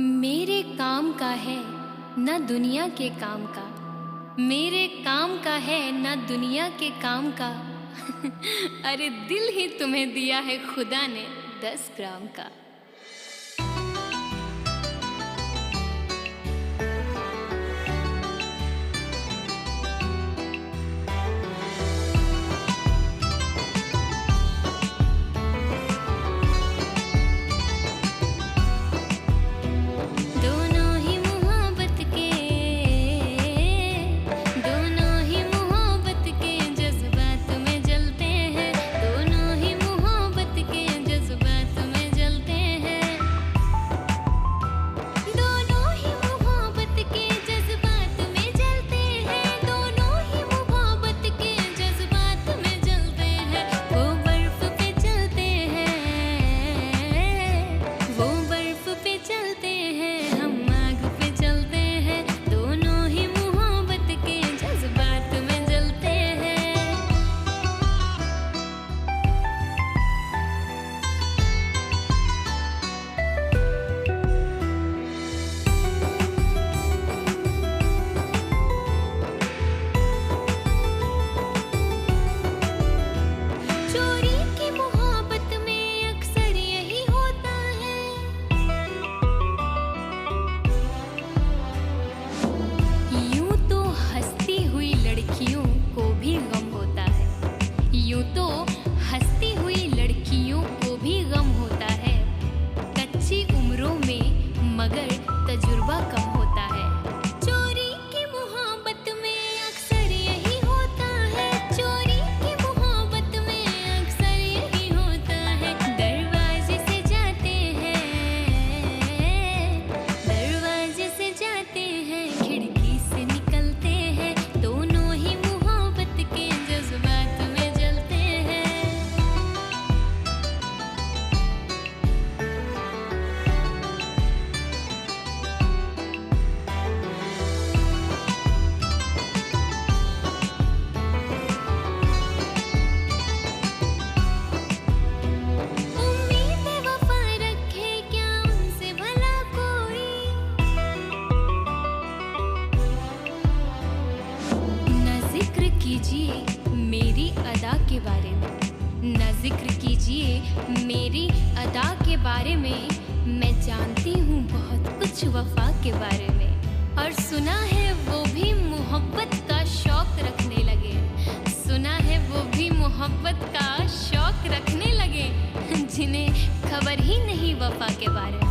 मेरे काम का है ना दुनिया के काम का, मेरे काम का है ना दुनिया के काम का। अरे दिल ही तुम्हें दिया है खुदा ने 10 ग्राम का। यूं तो हंसती हुई लड़कियों को भी गम होता है, कच्ची उम्रों में मगर तजुर्बा कम होता है। चोरी की मोहब्बत में अक्सर यही होता है, चोरी की मोहब्बत में अक्सर यही होता है। दरवाजे से जाते हैं, दरवाजे से जाते हैं, खिड़की से निकलते हैं, दोनों ही मोहब्बत के जज्बात में कीजिए मेरी अदा के बारे में, न जिक्र कीजिए मेरी अदा के बारे में। मैं जानती हूँ बहुत कुछ वफा के बारे में, और सुना है वो भी मोहब्बत का शौक रखने लगे, सुना है वो भी मोहब्बत का शौक रखने लगे, जिन्हें खबर ही नहीं वफा के बारे में।